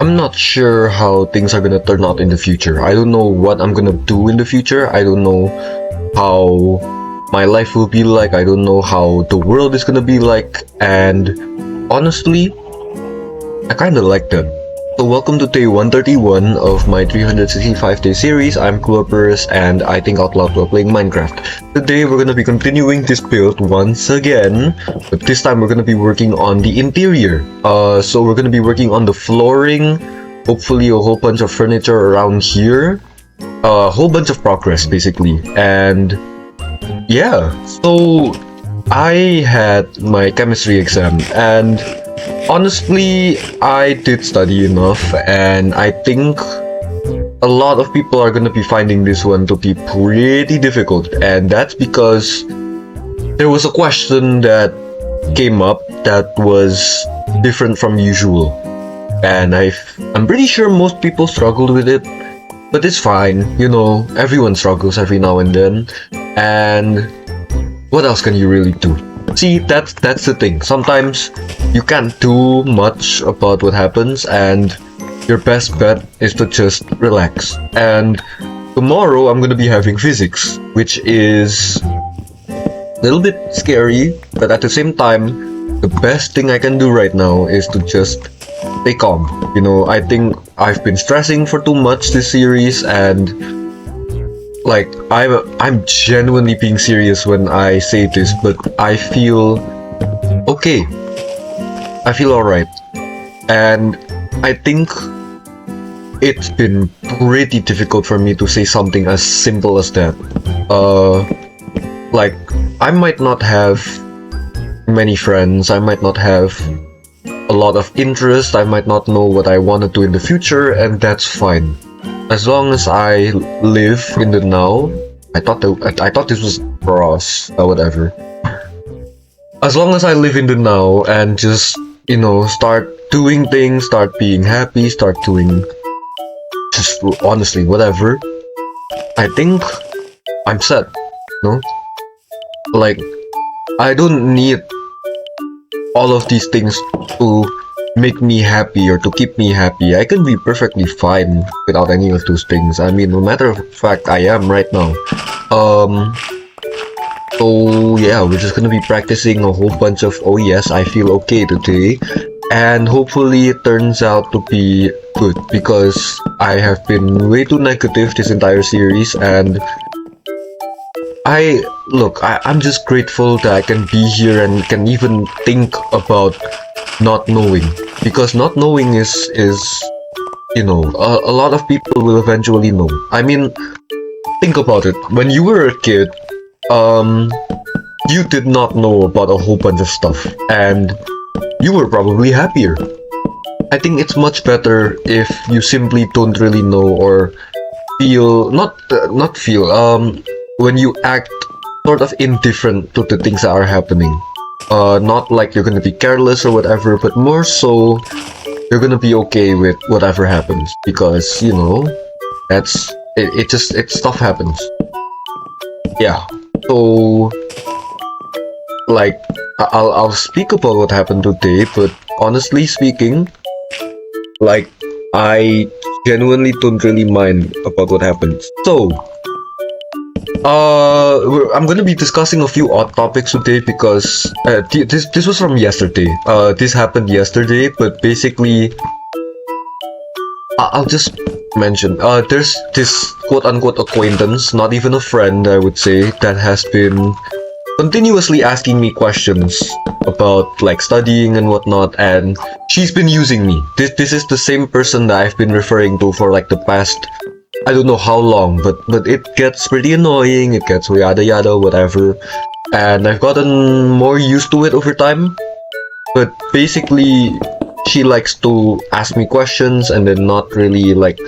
I'm not sure how things are gonna turn out in the future. I don't know what I'm gonna do in the future. I don't know how my life will be like. I don't know how the world is gonna be like. And honestly, I kinda like that. So welcome to day 131 of my 365-day series. I'm Glorporous and I think out loud while playing Minecraft. Today we're gonna be continuing this build once again, but this time we're gonna be working on the interior. So we're gonna be working on the flooring, hopefully a whole bunch of furniture around here, a whole bunch of progress basically. And yeah, so I had my chemistry exam and honestly, I did study enough, and I think a lot of people are gonna be finding this one to be pretty difficult, and that's because there was a question that came up that was different from usual, and I'm pretty sure most people struggled with it, but it's fine, you know, everyone struggles every now and then, and what else can you really do? See, that's the thing. Sometimes you can't do much about what happens, and your best bet is to just relax. And tomorrow I'm gonna be having physics, which is a little bit scary, but at the same time, the best thing I can do right now is to just stay calm. You know, I think I've been stressing for too much this series, and like I'm genuinely being serious when I say this, but I feel okay. I feel alright. And I think it's been pretty difficult for me to say something as simple as that. Like I might not have many friends, I might not have a lot of interest, I might not know what I want to do in the future, and that's fine. As long as I live in the now, I thought this was cross or whatever. As long as I live in the now and just, you know, start doing things, start being happy, start doing just honestly whatever, I think I'm set. No, like I don't need all of these things to make me happy or to keep me happy. I can be perfectly fine without any of those things. I mean, no matter of fact, I am right now. So yeah, we're just gonna be practicing a whole bunch of oh yes, I feel okay today, and hopefully it turns out to be good because I have been way too negative this entire series, and I'm just grateful that I can be here and can even think about not knowing, because not knowing is you know, a lot of people will eventually know. I mean, think about it. When you were a kid, you did not know about a whole bunch of stuff, and you were probably happier. I think it's much better if you simply don't really know or feel not feel when you act sort of indifferent to the things that are happening. Not like you're gonna be careless or whatever, but more so you're gonna be okay with whatever happens, because you know that's it stuff happens. Yeah, so like I'll speak about what happened today, but honestly speaking, like I genuinely don't really mind about what happens. So I'm gonna be discussing a few odd topics today because this was from yesterday. This happened yesterday, but basically, I'll just mention. There's this quote-unquote acquaintance, not even a friend, I would say, that has been continuously asking me questions about like studying and whatnot, and she's been using me. This is the same person that I've been referring to for like the past, I don't know how long, but it gets pretty annoying, it gets yada yada whatever, and I've gotten more used to it over time. But basically, she likes to ask me questions and then not really like,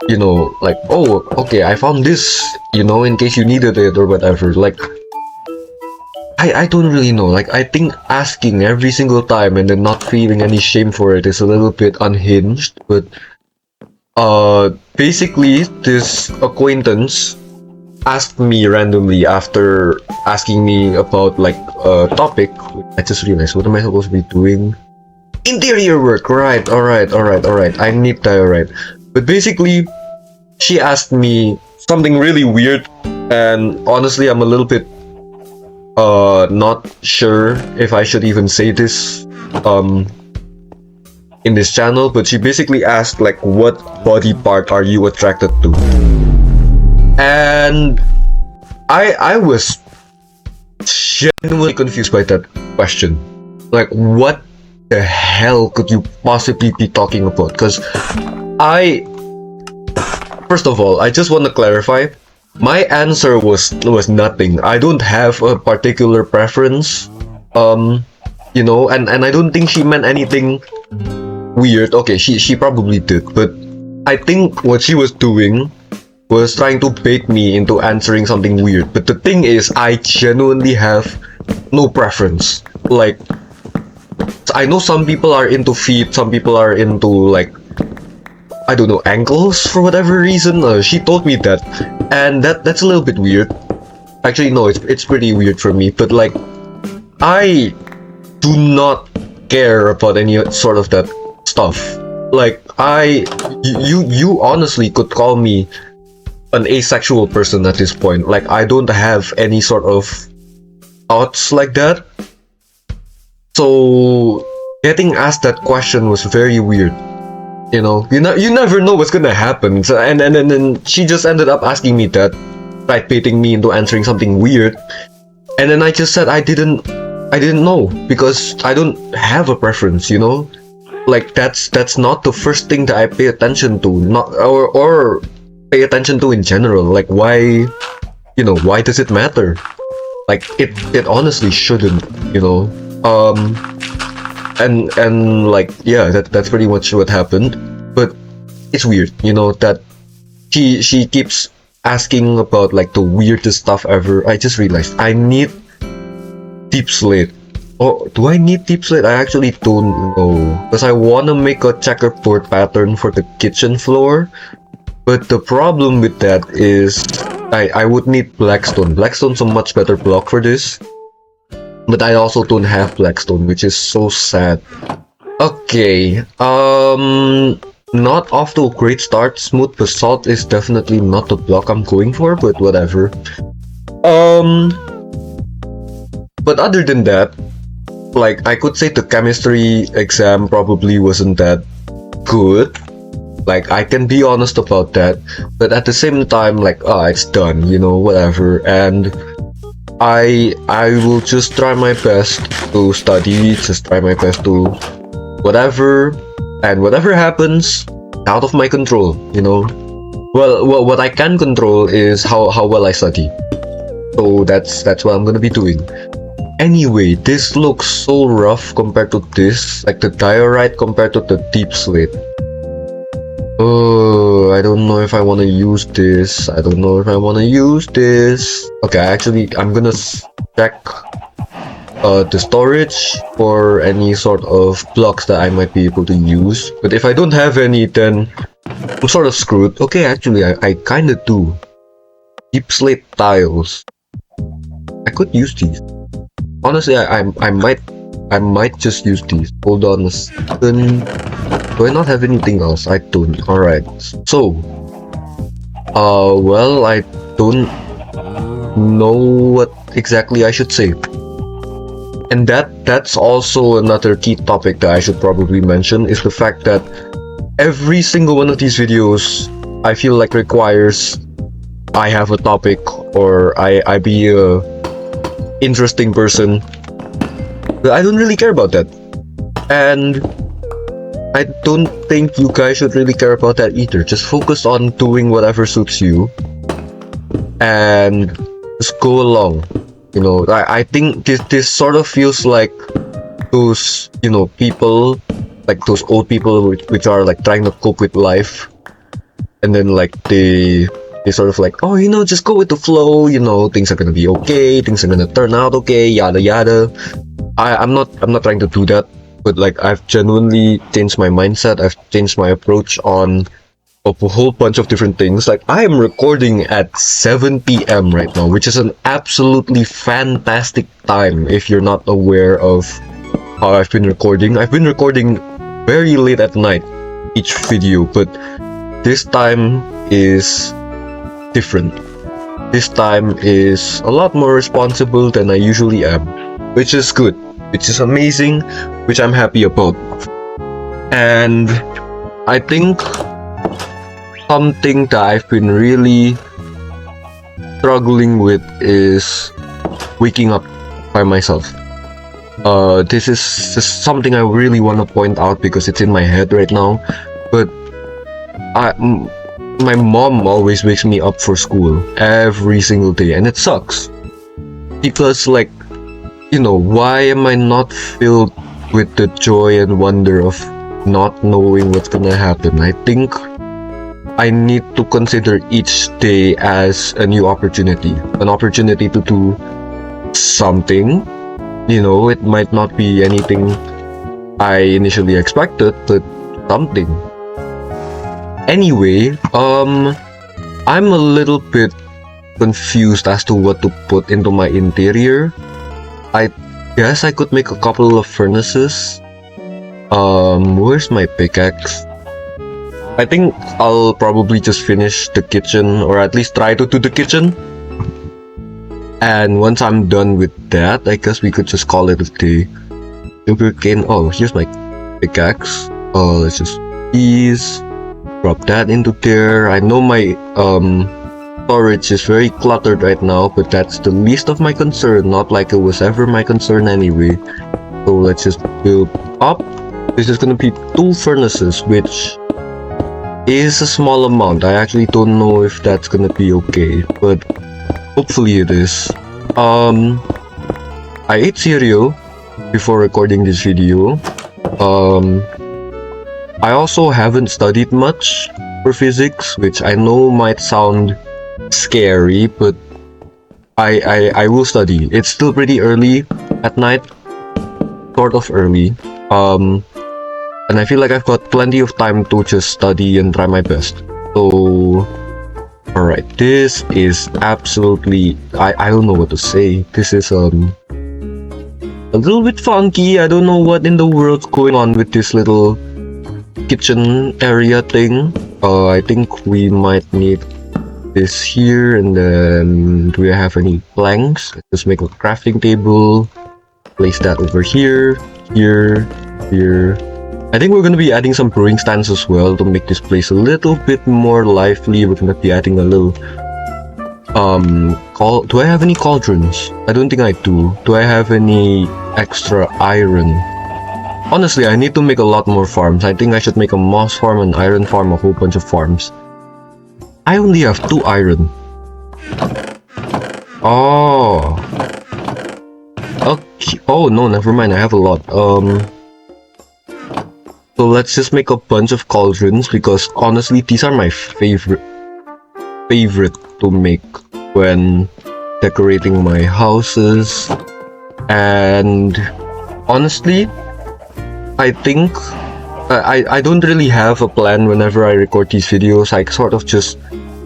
you know, like, oh, okay, I found this, you know, in case you needed it or whatever. Like, I don't really know. Like, I think asking every single time and then not feeling any shame for it is a little bit unhinged, but basically, this acquaintance asked me randomly after asking me about like a topic. I just realized, what am I supposed to be doing? Interior work, right, alright. I need that, alright. But basically, she asked me something really weird, and honestly, I'm a little bit not sure if I should even say this um in this channel, but she basically asked like, what body part are you attracted to? And I was genuinely confused by that question. Like, what the hell could you possibly be talking about? Because I, first of all, I just want to clarify. My answer was nothing. I don't have a particular preference. You know, and I don't think she meant anything weird. Okay, she probably did, but I think what she was doing was trying to bait me into answering something weird. But the thing is, I genuinely have no preference. Like, I know some people are into feet, some people are into like, I don't know, ankles for whatever reason. She told me that, and that's a little bit weird. Actually, no, it's pretty weird for me. But like, I do not care about any sort of that stuff. Like, you honestly could call me an asexual person at this point. Like, I don't have any sort of thoughts like that. So getting asked that question was very weird. You know, you never know what's gonna happen. So, and then she just ended up asking me that, like baiting me into answering something weird. And then I just said I didn't know, because I don't have a preference, you know? Like, that's not the first thing that I pay attention to, not or pay attention to in general. Like, why, you know, why does it matter? Like, it honestly shouldn't, you know? And like, yeah, that's pretty much what happened. But it's weird, you know, that she keeps asking about like the weirdest stuff ever. I just realized I need deep slate. Oh, do I need deep slate? I actually don't know, because I want to make a checkerboard pattern for the kitchen floor. But the problem with that is I would need blackstone. Blackstone's a much better block for this. But I also don't have blackstone, which is so sad. Okay, not off to a great start. Smooth basalt is definitely not the block I'm going for, but whatever. But other than that, like, I could say the chemistry exam probably wasn't that good. Like, I can be honest about that. But at the same time, like, it's done, you know, whatever. And I will just try my best to study, just try my best to whatever, and whatever happens, out of my control, you know. Well, what I can control is how well I study. So that's what I'm gonna be doing. Anyway, this looks so rough compared to this, like the diorite compared to the deep slate. Oh, I don't know if I want to use this. I don't know if I want to use this. Okay, actually, I'm gonna check the storage for any sort of blocks that I might be able to use. But if I don't have any, then I'm sort of screwed. Okay, actually, I kind of do. Deep slate tiles. I could use these. Honestly, I might just use these. Hold on a second. Do I not have anything else? I don't. Alright. So, well, I don't know what exactly I should say. And that's also another key topic that I should probably mention, is the fact that every single one of these videos, I feel like requires I have a topic, or I be a interesting person. But I don't really care about that. And I don't think you guys should really care about that either. Just focus on doing whatever suits you and just go along. You know, I think this sort of feels like those, you know, people, like those old people which are like trying to cope with life, and then like they sort of like, oh, you know, just go with the flow, you know, things are gonna be okay, things are gonna turn out okay, yada yada. I'm not trying to do that, but like, I've genuinely changed my mindset. I've changed my approach on a whole bunch of different things. Like, I am recording at 7 p.m. right now, which is an absolutely fantastic time if you're not aware of how I've been recording. I've been recording very late at night each video, but this time is different. This time is a lot more responsible than I usually am, which is good, which is amazing, which I'm happy about. And I think something that I've been really struggling with is waking up by myself. This is just something I really want to point out because it's in my head right now. But my mom always wakes me up for school every single day, and it sucks. Because, like, you know, why am I not filled with the joy and wonder of not knowing what's gonna happen? I think I need to consider each day as a new opportunity, an opportunity to do something. You know, it might not be anything I initially expected, but something. Anyway, I'm a little bit confused as to what to put into my interior. I guess I could make a couple of furnaces. Where's my pickaxe? I think I'll probably just finish the kitchen, or at least try to do the kitchen. And once I'm done with that, I guess we could just call it a day. Sugarcane. Oh, here's my pickaxe. Let's just ease. Drop that into there. I know my storage is very cluttered right now, but that's the least of my concern. Not like it was ever my concern anyway. So let's just build up. This is gonna be 2 furnaces, which is a small amount. I actually don't know if that's gonna be okay, but hopefully it is. I ate cereal before recording this video. I also haven't studied much for physics, which I know might sound scary, but I will study. It's still pretty early at night, sort of early. And I feel like I've got plenty of time to just study and try my best. So, alright, this is absolutely, I don't know what to say. This is a little bit funky. I don't know what in the world's going on with this little kitchen area thing. I think we might need this here, and then do we have any planks? Let's just make a crafting table. Place that over here, here, here. I think we're gonna be adding some brewing stands as well to make this place a little bit more lively. We're gonna be adding a little do I have any cauldrons? I don't think I do. Do I have any extra iron? Honestly, I need to make a lot more farms. I think I should make a moss farm, an iron farm, a whole bunch of farms. I only have 2 iron. Oh. Okay. Oh no, never mind. I have a lot. So let's just make a bunch of cauldrons, because honestly, these are my favorite to make when decorating my houses. And honestly, I think I don't really have a plan whenever I record these videos. I sort of just,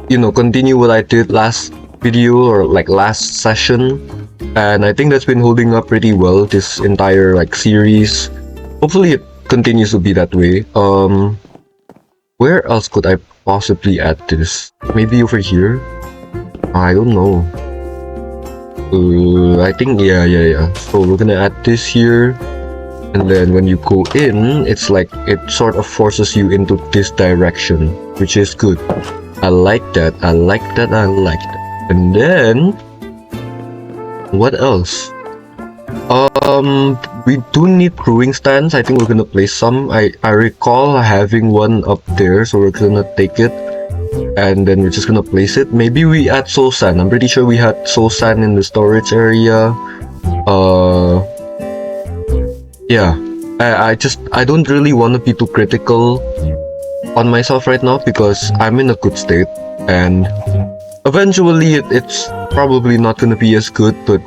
you know, continue what I did last video, or like last session, and I think that's been holding up pretty well this entire like series. Hopefully it continues to be that way. Where else could I possibly add this? Maybe over here? I don't know. I think yeah. So we're gonna add this here, and then when you go in, it's like it sort of forces you into this direction, which is good. I like that. And then what else? We do need brewing stands. I think we're gonna place some. I recall having one up there, so we're gonna take it, and then we're just gonna place it. Maybe we add soul sand. I'm pretty sure we had soul sand in the storage area. Yeah. I don't really want to be too critical on myself right now, because I'm in a good state, and eventually it's probably not gonna be as good, but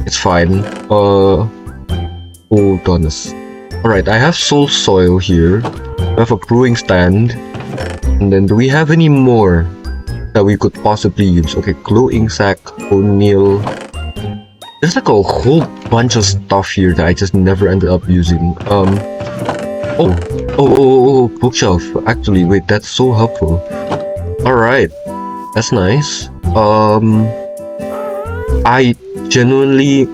it's fine. Hold on. Alright, I have soul soil here. I have a brewing stand. And then do we have any more that we could possibly use? Okay, glowing sack, O'Neill. There's like a whole bunch of stuff here that I just never ended up using. Oh, bookshelf. Actually, wait, that's so helpful. Alright, that's nice. I genuinely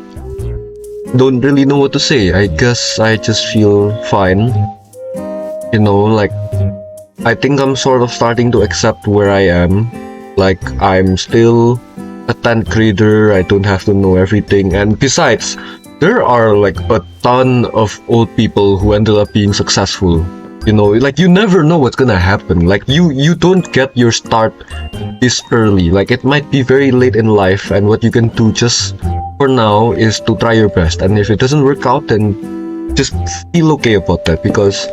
don't really know what to say. I guess I just feel fine. You know, like, I think I'm sort of starting to accept where I am. Like, I'm still a 10th grader, I don't have to know everything, and besides, there are like a ton of old people who ended up being successful. You know, like you never know what's gonna happen. Like you don't get your start this early. Like it might be very late in life, and what you can do just for now is to try your best. And if it doesn't work out, then just feel okay about that, because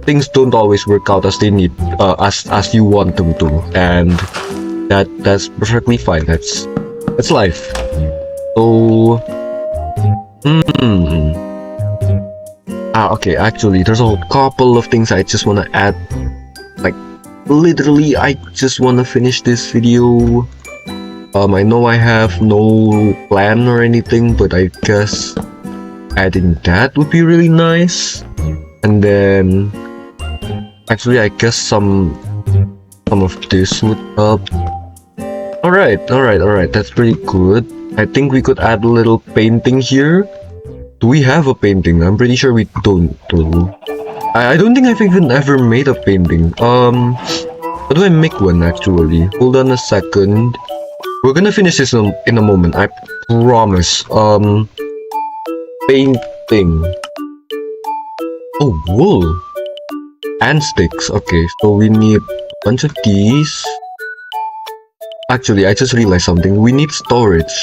things don't always work out as they need, as you want them to, and that's perfectly fine. That's life. So, okay. Actually, there's a couple of things I just wanna add. Like, literally, I just wanna finish this video. I know I have no plan or anything, but I guess adding that would be really nice. And then, actually, I guess some of this would help. Alright, that's pretty good. I think we could add a little painting here. Do we have a painting? I'm pretty sure we don't do. I don't think I've even ever made a painting. How do I make one actually? Hold on a second. We're gonna finish this in a moment, I promise. Painting. Oh, wool. And sticks. Okay, so we need a bunch of these. Actually, I just realized something. We need storage.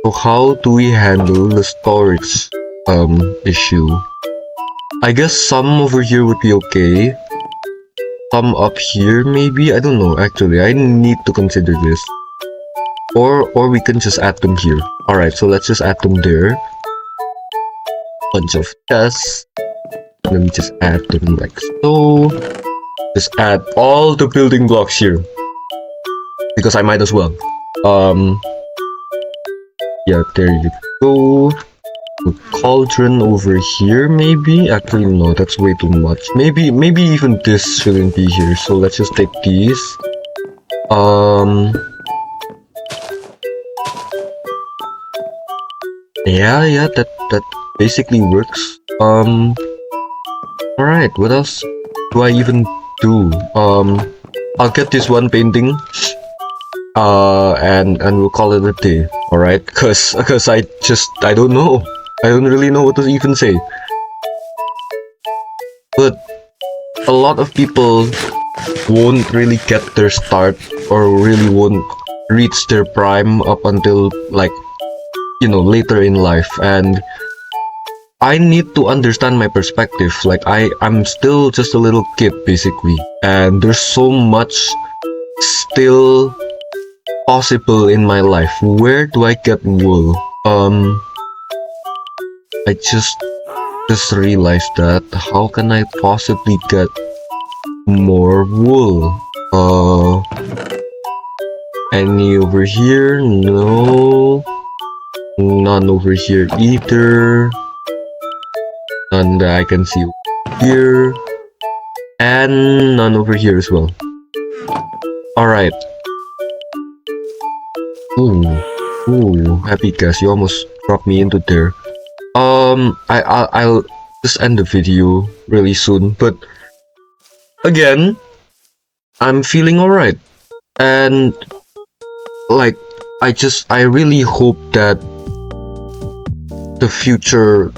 So how do we handle the storage issue? I guess some over here would be okay. Some up here maybe? I don't know actually. I need to consider this. Or we can just add them here. Alright, so let's just add them there. Bunch of chests. Let me just add them like so. Just add all the building blocks here, because I might as well. Yeah, there you go. A cauldron over here, maybe? Actually, no, that's way too much. Maybe even this shouldn't be here. So let's just take these. Yeah, that basically works. Alright, what else do I even do? I'll get this one painting. And we'll call it a day. Alright, cause I don't know. I don't really know what to even say. But a lot of people won't really get their start, or really won't reach their prime up until, like, you know, later in life, and I need to understand my perspective. Like, I'm still just a little kid basically, and there's so much still possible in my life. Where do I get wool? I just realized that. How can I possibly get more wool? Any over here? No. None over here either. None that I can see here. And none over here as well. Alright. Ooh, happy guess. You almost dropped me into there. I'll just end the video really soon, but again, I'm feeling alright. And like, I really hope that the future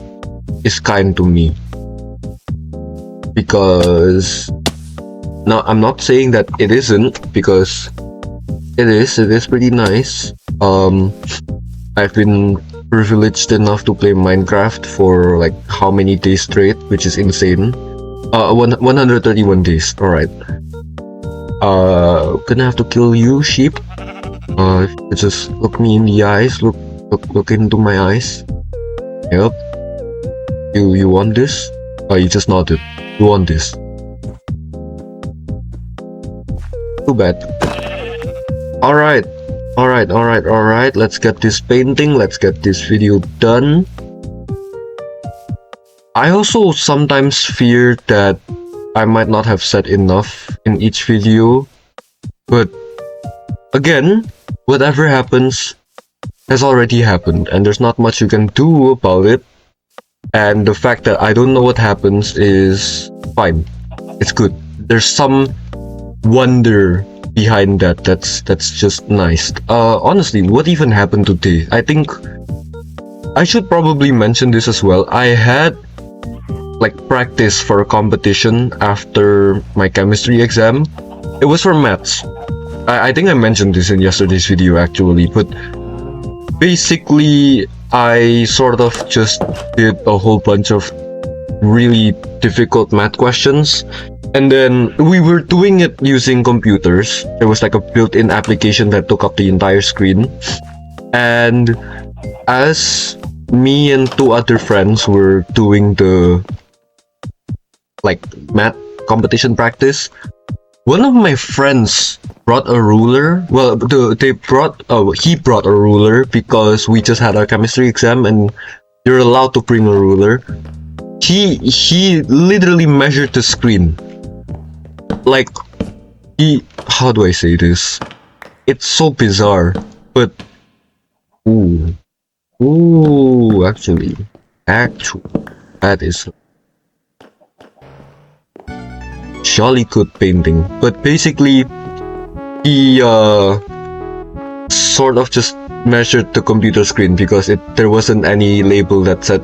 is kind to me, because now I'm not saying that it isn't, because it is pretty nice. I've been privileged enough to play Minecraft for like how many days straight, which is insane. 131 days. Alright. Gonna have to kill you, sheep. If you could just look me in the eyes, look into my eyes. Yep. You want this? Oh, you just nodded. You want this. Too bad. Alright. Alright, let's get this painting, let's get this video done. I also sometimes fear that I might not have said enough in each video, but again, whatever happens has already happened, and there's not much you can do about it. And the fact that I don't know what happens is fine. It's good. There's some wonder behind that. That's just nice. Honestly, what even happened today? I think I should probably mention this as well. I had like practice for a competition after my chemistry exam. It was for maths. I think I mentioned this in yesterday's video actually, but basically I sort of just did a whole bunch of really difficult math questions, and then we were doing it using computers. There was like a built-in application that took up the entire screen, and as me and two other friends were doing the like math competition practice, one of my friends brought a ruler. Well, he brought a ruler because we just had our chemistry exam and you're allowed to bring a ruler. He literally measured the screen. Like, how do I say this? It's so bizarre, but actually, that is jolly good painting. But basically, he sort of just measured the computer screen because there wasn't any label that said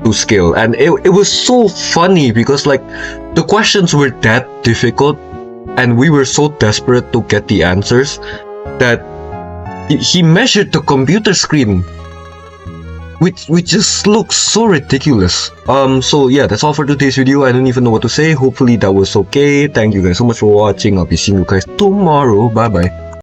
to scale, and it was so funny because like the questions were that difficult and we were so desperate to get the answers that he measured the computer screen, which just looks so ridiculous. So yeah, that's all for today's video. I don't even know what to say. Hopefully that was okay. Thank you guys so much for watching. I'll be seeing you guys tomorrow. Bye bye.